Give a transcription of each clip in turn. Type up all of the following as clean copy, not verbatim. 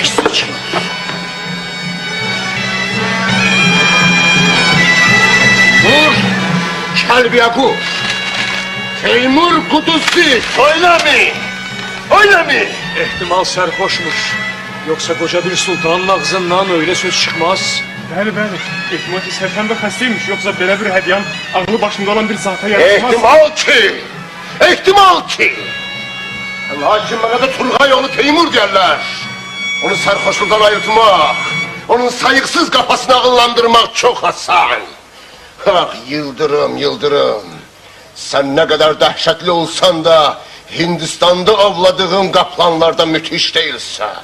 pislik. Dur! Kelbiyaku! Teymur Kudusi! Öyle mi? Öyle mi? İhtimal serhoşmuş. Yoksa koca bir sultanın ağzından öyle söz çıkmaz. Bəli, bəli. İhtimal ki, Sərxəndə xəstəymiş. Yoxsa belə bir hədiyyan ağlı başında olan bir zata yaratmaz. İhtimal ki! Lakin bana da Turgayoğlu Teymur derler. Onu sarhoşluğundan ayırtmak, onun sayıksız kafasını ağıllandırmak çok asan. Ah Yıldırım, Yıldırım. Sen ne kadar dehşetli olsan da Hindistan'da avladığın kaplanlarda müthiş değilsen.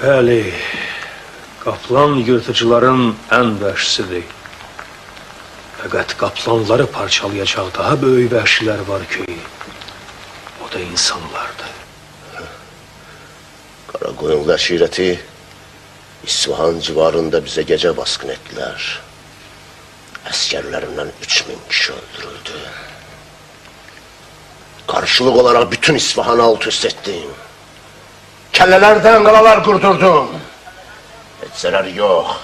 Bəli, kaplan yırtıcıların en vəhşisidir. Fakat kaplanları parçalayacak daha böyük vəhşilər var ki, o da insanlardır. Karakoyun aşireti İsfahan civarında bize gece baskın ettiler. Askerlerinden 3000 kişi öldürüldü. Karşılık olarak bütün İsfahan'ı alt üst ettim. Kellelerden kalalar kurdurdum. Hiç zarar yok.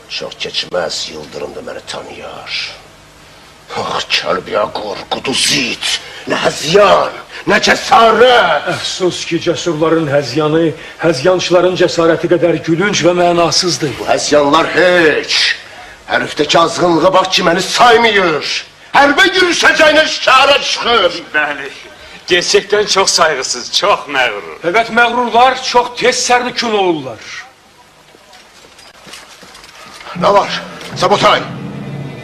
Çok geçmez Yıldırım da beni tanıyor. Ah Kelbiyakur, Kuduzit, ne hezyan, ne cesaret. Əfsus ki, cesurların həzyanı, həzyançıların cesareti kadar gülünç ve mənasızdır. Bu hezyanlar hiç. Herifteki azgınlığa bak ki beni saymıyor. Herbe yürüşeceğine şara çıkır. Bəli, gerçekten çok saygısız, çok məğrur. Fakat məğrurlar çok tez sərnükün olurlar. Ne var? Sabotay!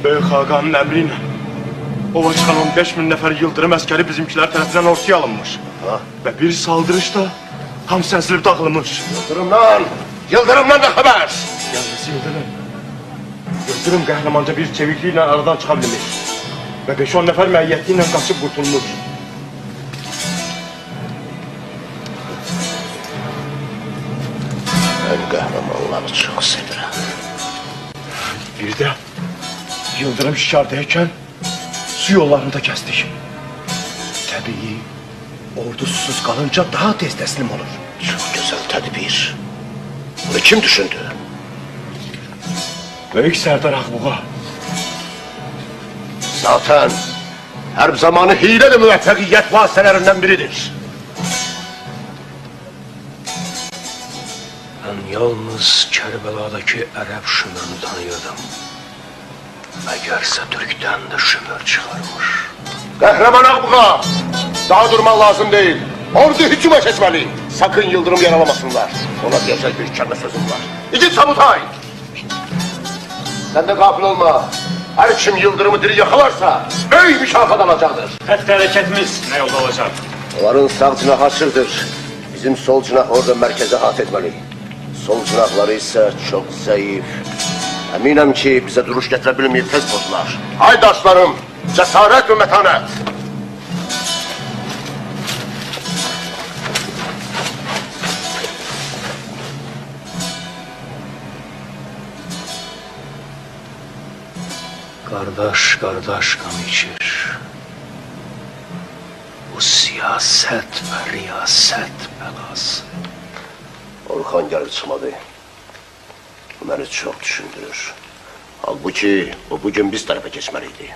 Böyük Hakan'ın əmri ilə ova çıxan 15.000 nəfər Yıldırım əskəri bizimkiler tərəfindən ortaya alınmış. Ha? Və bir saldırışda hamısı əzilib dağılmış. Yıldırımdan ne haber? Yalnız Yıldırım. Yıldırım qəhrəmanca bir çevikliklə aradan çıxa bilmiş. Və 5-10 nəfər məiyyəti ilə qaçıb qurtulmuş. Ben kahramanları çok severim. Bir də Yıldırım şikardayken su yollarını da kestik. Tabii ordu susuz kalınca daha tez teslim olur. Çok güzel tedbir. Bunu kim düşündü? Büyük Serdar Akbuğa. Zaten her zamanı hile de müveffakiyyet vasıtalarından biridir. Ben yalnız Kerbela'daki Arap şümürünü tanıyordum. Meğerse Türk'ten de şümür çıkarmış. Kahraman Akbuğa! Daha durman lazım değil. Ordu hücuma geçmeli. Sakın Yıldırım yaralamasınlar. Ona diyecek bir kelime sözüm var. İki Sabutay! Sen de gafil olma. Her kim Yıldırım'ı diri yakalarsa büyük mükafat alacaktır. Hətdə hərəkətimiz nə yolda olacaq? Onların sağ cinahı açırdır. Bizim sol cinah orada merkeze hat etmeli. Sol cinahları ise çok zayıf. Eminim ki bize duruş getirebilmeyip tez bozdular. Haydi aslarım, cesaret ve metanet. Kardeş kardeş kan içir. Bu siyaset ve riyaset belası. Orhan gelip çıkmadı. Bu beni çok düşündürür. Halbuki o bugün biz tarafa geçmeliydi.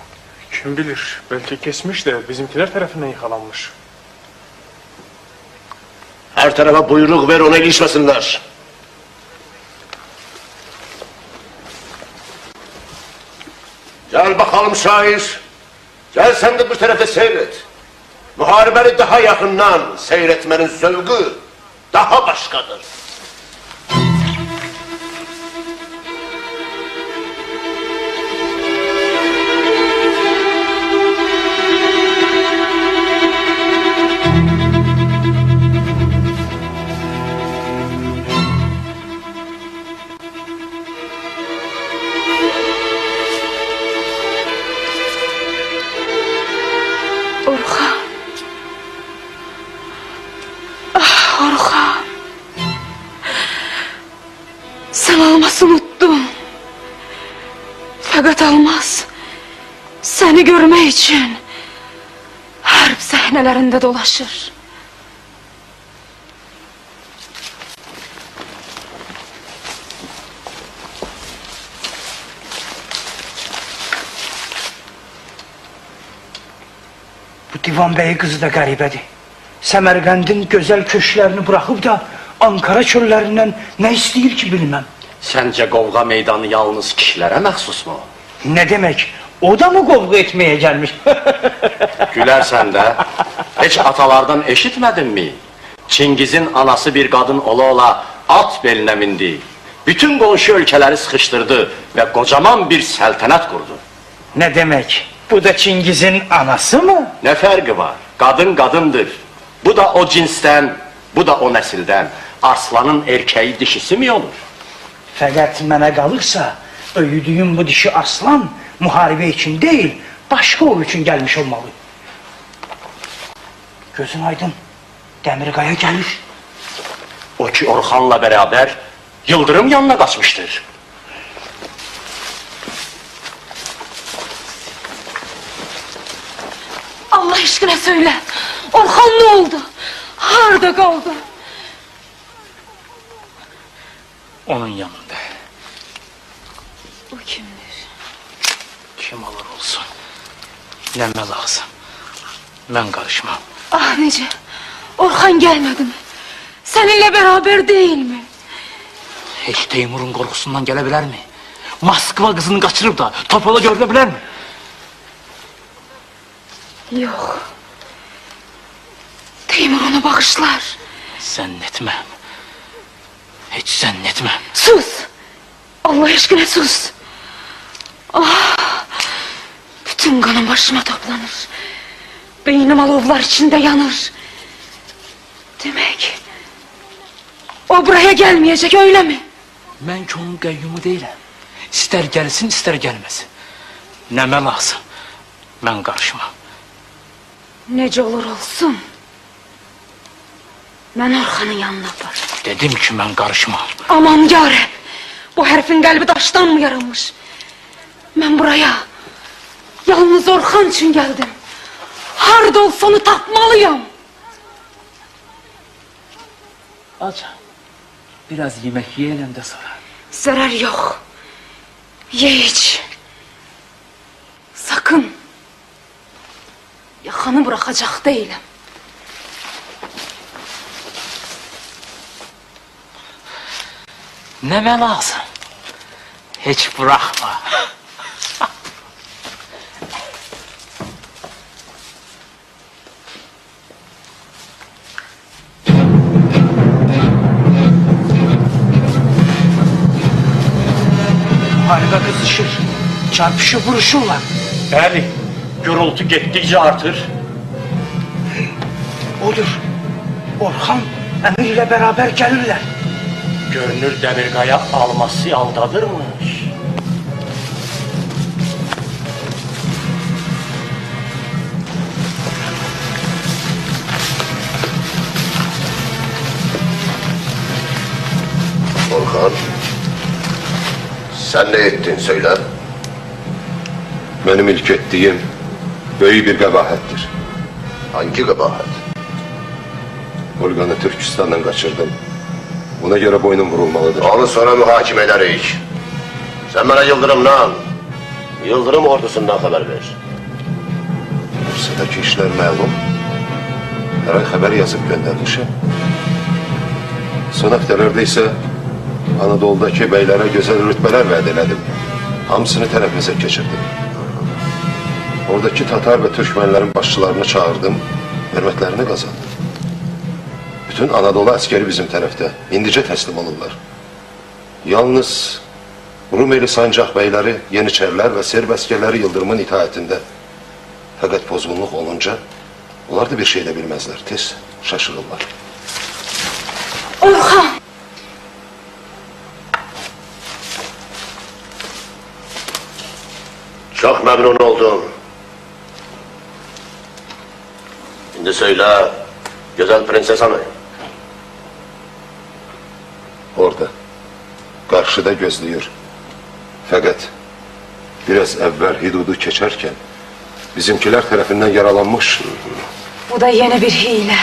Kim bilir, belki kesmiş de bizimkiler tarafından yakalanmış. Her tarafa buyruk ver, ona ilişmesinler. Gel bakalım şair. Gel sen de bu tarafa seyret. Muharebeni daha yakından seyretmenin zevki daha başkadır. Orhan. Ah Orhan. Sen Almaz'ı unuttum. Fakat Almaz seni görmek için harp sahnelerinde dolaşır. Divan Bey kızı da qəribədir. Səmərqəndin gözəl köşklərini bırakıp da Ankara çöllerinden ne istəyir ki bilmem. Səncə qovğa meydanı yalnız kişilərə məxsusmu? Ne demek? O da mı qovga etmeye gelmiş? Gülərsən də. Heç atalardan eşitmədinmi? Çingizin anası bir qadın ola at belinə mindi. Bütün qonşu ölkələri sıxışdırdı və qocaman bir səltənət qurdu. Ne demek? Bu da Çingiz'in anası mı? Nə fərqi var? Qadın qadındır. Bu da o cinsdən, bu da o nəsildən. Arslanın erkeği dişisi mi olur? Fakat mənə qalırsa, öydüyüm bu dişi aslan muharebe için değil, başka ov için gelmiş olmalı. Gözün aydın, Demirkaya gelir. O ki Orxanla beraber Yıldırım yanına kaçmıştır. Allah aşkına söyle. Orhan ne oldu? Harda kaldı? Onun yanında. O kimdir? Kim olur olsun. Neme lazım. Ben karışmam. Ah Nece, Orhan gelmedi mi? Seninle beraber değil mi? Hiç Teymur'un korkusundan gelebilir mi? Moskva kızını kaçırıp da Topal'a görülebilir mi? Yok. Teymur onu bağışlar. Zannetmem. Hiç zannetmem. Sus! Allah aşkına sus! Ah! Bütün kanım başıma toplanır. Beynim alovlar içinde yanır. Demek o buraya gelmeyecek, öyle mi? Ben ki onun qayyumu değilim. İster gelsin ister gelmesin. Neme lazım. Ben karışmam. Nece olur olsun. Ben Orhan'ın yanına yaparım. Dedim ki ben karışmam. Aman yarab! Bu herifin kalbi taştan mı yarılmış? Ben buraya yalnız Orhan için geldim. Harda olsa onu tapmalıyım. Aca. Biraz yemek yiyelim de sonra. Zarar yok. Ye iç. Sakın. Yakanı bırakacak değilim. Neme lazım. Hiç bırakma. Harika kızışır. Çarpışıp vuruşurlar. Bəli, gürültü getdikcə artır. Odur. Orhan Emir ile beraber gelirler. Görünür Demirkaya alması aldadırmış. Orhan, sen ne ettin söyle. Benim ilk ettiğim böyük bir kabahattir. Hangi kabahat? Olgan'ı Türkistan'dan kaçırdım. Buna göre boynum vurulmalıdır. Onu sonra muhakeme ederiz. Sen bana Yıldırım'dan, Yıldırım ordusundan haber ver. Bursa'daki işler malum. Her ay haber yazıp göndermişim. Son haftalarda ise Anadolu'daki beylere güzel rütbeler vaat elədim. Hamısını tərəfimizə keçirdim. Oradaki Tatar ve Türkmenlerin başçılarını çağırdım, hürmetlerini kazandım. Bütün Anadolu askeri bizim tərəfdə, indicə təslim olurlar. Yalnız Rumeli sancaq beyleri, Yeniçerler ve Serb askerleri Yıldırım'ın itaatinde. Fakat pozğunluq olunca, onlar da bir şey de bilmezler, tez şaşırırlar. Orhan! Çok memnun oldum. Şimdi söyle, güzel prenses hanım. Orada, karşıda gözlüyor. Fakat biraz evvel hududu geçerken bizimkiler tarafından yaralanmış. Bu da yeni bir hile.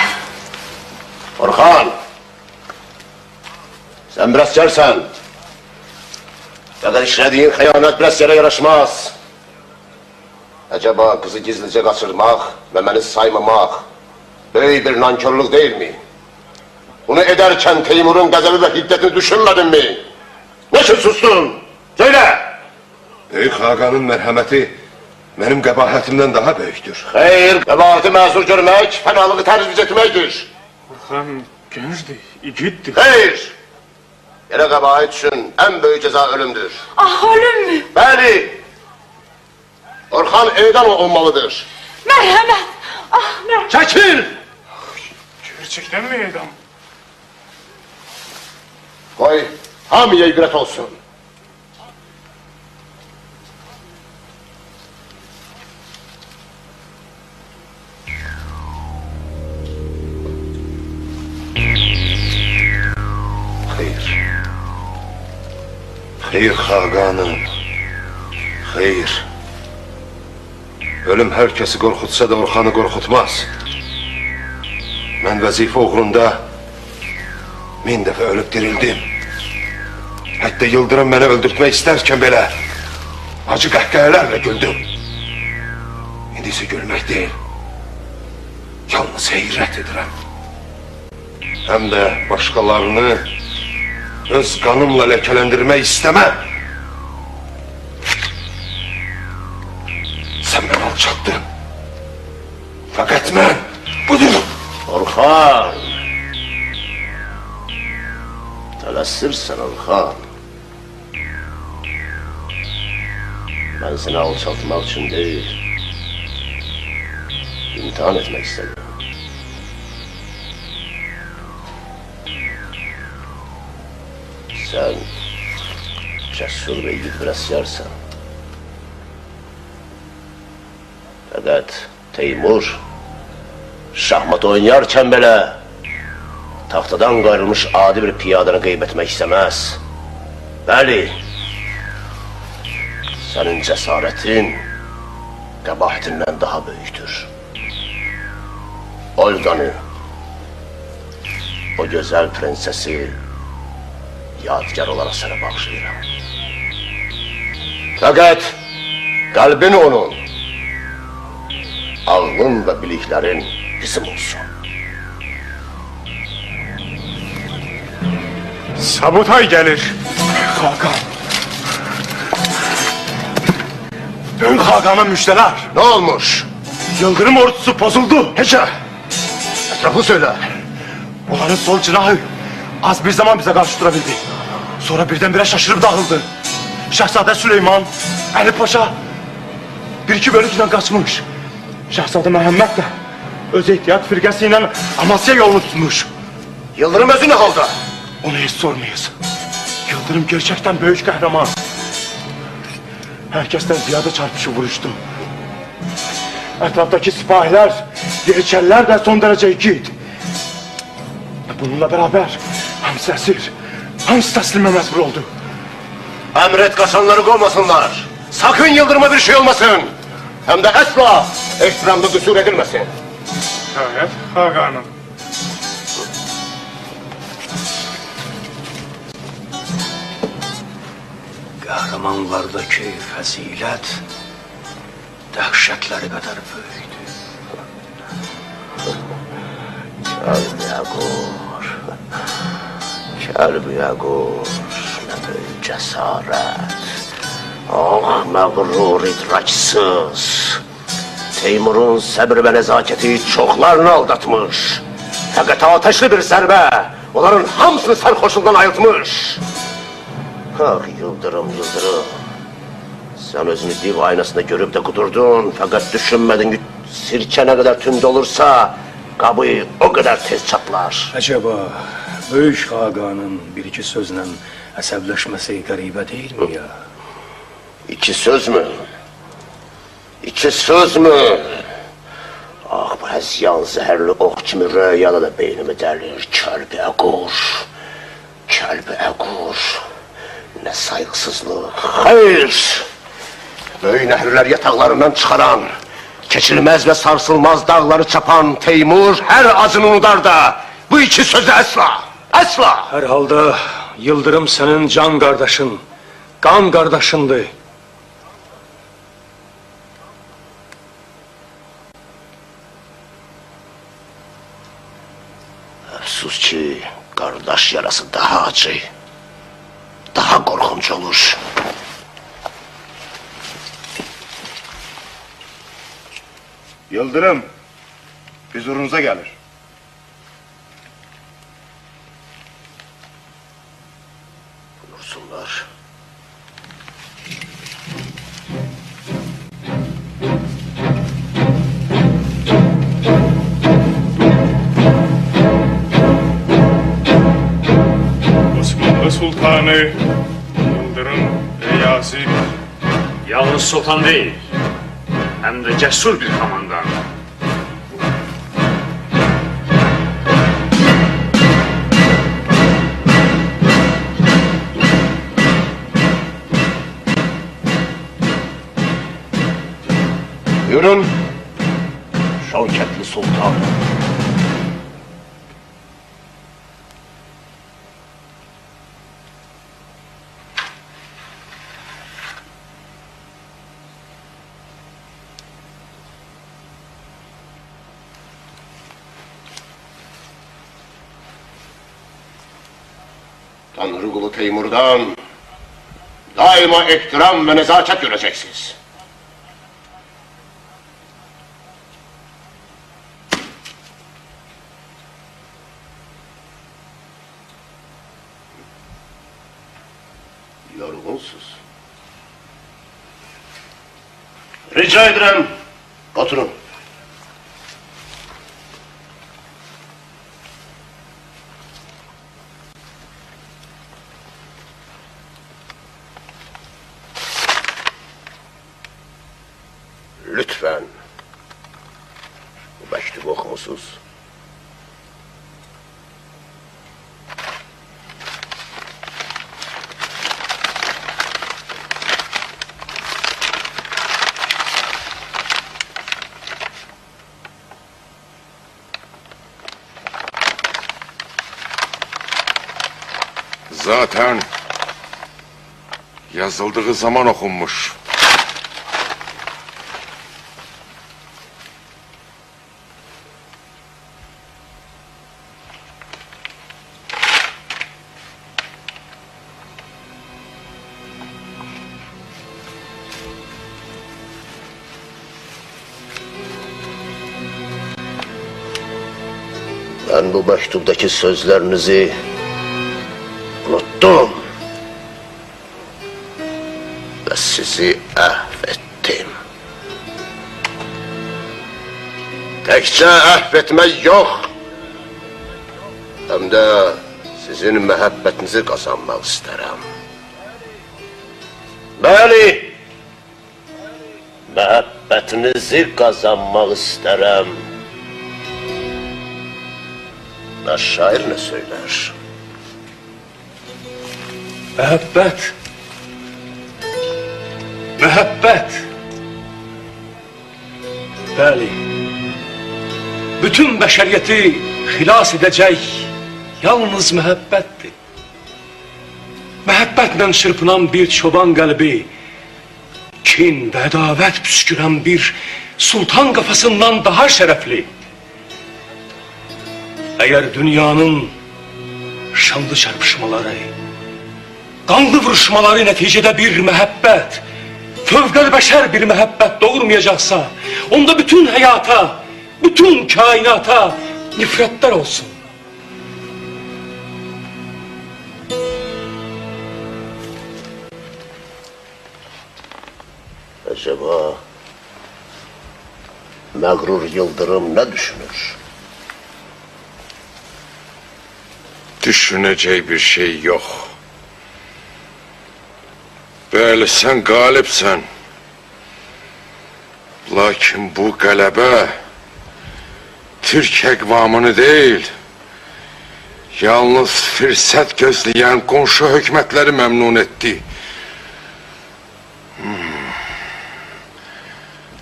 Orhan! Sen biraz çarsan. Fakat işlediğin hıyanet biraz yere yaraşmaz. Acaba kızı gizlice kaçırmak ve beni saymamak böyle bir nankörlük değil mi? Bunu ederken Teymur'un gazabı ve hiddetini düşünmedin mi? Niçin sustun? Söyle! Büyük Hakan'ın merhameti benim kabahatimden daha büyüktür. Hayır, kabahati mazur görmek, fenalığı tercih etmektir. Orhan gençti, igitti. Hayır! Yine kabahat için en büyük ceza ölümdür. Ah ölüm mü? Bəli! Orhan evden olmalıdır. Merhamet. Ah merhamet. Çekil! Gerçekten mi edam? Koy, hamıya ibret olsun. Hayır. Hayır Hakan'ım. Hayır. Ölüm herkesi korkutsa da Orhan'ı korkutmaz. Ben vazife uğrunda 1000 defa ölüp dirildim. Hatta Yıldırım beni öldürtmek isterken bile acı kahkahalarla güldüm. İndisi gülmek değil, yalnız heyret ederim. Hem de başkalarını öz kanımla lekelendirmek istemem. Sen beni alçattın. Fakat ben budur. Orhan! Tələsirsən Orhan. Ben seni alçaltmak için değil, imtihan etmek istedim. Sen cesur ve yiğit bir askersen. Fakat Teymur şahmat oynarken bile tahtadan gayrılmış adi bir piyadanı kaybetmek istemez. Bəli, senin cesaretin kabahatinden daha büyüktür. Olga'nı, o güzel prensesi yadigar olarak sana bağışlayırım. Fakat kalbin onun, ağlın ve biliklerin bizim olsun. Sabutay gelir. Hakan. Büyük Hakan'a müjdeler. Ne olmuş? Yıldırım ordusu bozuldu. Hece! Etrafı söyle. Onların sol cinahı az bir zaman bize karşı durabildi. Sonra birdenbire şaşırıp dağıldı. Şahzade Süleyman, Ali Paşa bir iki bölükle kaçmış. Şahzade Mehmet de öz ihtiyat firkasıyla Amasya yolunu tutmuş. Yıldırım özü ne oldu? Onu hiç sormayız. Yıldırım gerçekten büyük kahraman. Herkesten ziyade çarpışı vuruştu. Etraftaki sipahiler, yeniçeriler de son derece yiğit. Bununla beraber hamsi esir, hamsi teslime mecbur oldu. Emret kaçanları kovmasınlar. Sakın Yıldırım'a bir şey olmasın. Hem de asla ekstremde kusur edilmesin. Evet, Hakan'ım. Kahramanlardaki fazilet dehşetleri kadar büyüktü. Kalbi yagur, ne büyük cesaret. Ah mağrur idraçsız. Teymur'un sabır ve nezaketi çoklarını aldatmış. Fakat ateşli bir zerbe onların hamısını sarhoşluğundan ayıltmış. Ah Yıldırım, Yıldırım. Sen özünü div aynasında görüp de kudurdun. Fakat düşünmedin ki sirke ne kadar tünd olursa kabı o kadar tez çatlar. Acaba Büyük Hakan'ın bir iki sözle əsəbləşməsi qəribə değil mi ya? İki söz mü? İki söz mü? Ah bu hezyan zehirli ok kimi rüyada da beynimi delir. Kalbi egur. Kalbi egur. Ne saygısızlık. Hayır. Böyle nehirler yataklarından çıkaran, geçilmez ve sarsılmaz dağları çapan Teymur her acını unutar da bu iki sözü asla, asla. Hər halda Yıldırım senin can kardeşin, kan kardeşindi. Əfsus ki, qardaş yarası daha acı, daha qorxunc olur. Yıldırım, huzurunuza gelir. Buyursunlar. Osmanlı Sultanı Yıldırım Beyazıt Yalnız sultan değil, hem de cesur bir komandan. Buyurun. Şevketli Sultan. Tanrı kulu Teymur'dan daima ihtiram ve nezaket göreceksiniz. Yorgunsuz. Rica ederim. Oturun. Lütfen. Bu mektubu okumusunuz. zaten yazıldığı zaman okunmuş. Ben bu mektuptaki sözlerinizi unuttum. Ve sizi affettim. Tekçe affetmek yok. Hem de sizin mehabbetinizi kazanmak isterim. Bəli, mehabbetinizi kazanmak isterim. Ve şair ne söyler? Mehabbet. Mehabbet. Bəli. Bütün beşeriyeti xilas edecek yalnız mehabbettir. Mehabbetle çırpınan bir çoban kalbi, kin ve adavet püsküren bir sultan kafasından daha şerefli. Eğer dünyanın şanlı çarpışmaları, kanlı vuruşmaları neticede bir mehabbet, fövqel beşer bir mehabbet doğurmayacaksa, onda bütün hayata, bütün kainata nifretler olsun. Acaba mağrur Yıldırım ne düşünür? Düşüneceği bir şey yok. Bəli, sen galipsen. Lakin bu qələbə Türk əqvamını değil, yalnız fürsət gözləyən qonşu hökumətləri məmnun etdi.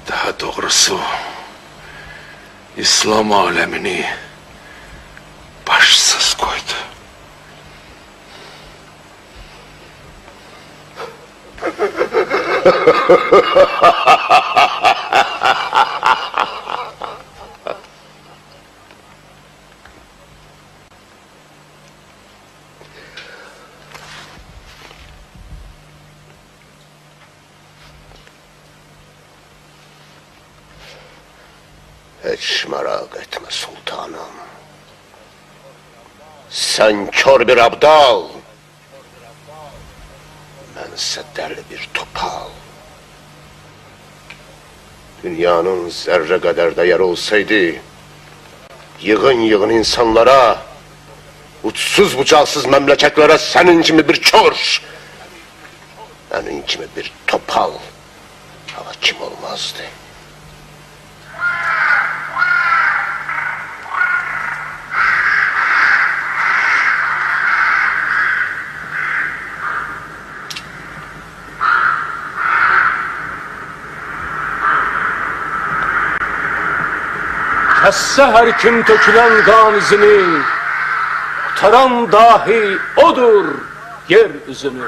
Daha doğrusu İslam alemini başsız koydu. Heç merak etme sultanım. Sen kör bir abdal. Bense deli bir topal. Dünyanın zerre kadar değeri olsaydı, yığın yığın insanlara, uçsuz bucaksız memleketlere senin gibi bir kör, benim gibi bir topal hakim olmazdı. Kesse her kim tökülen kan izini, taran dahi odur yer üzünü.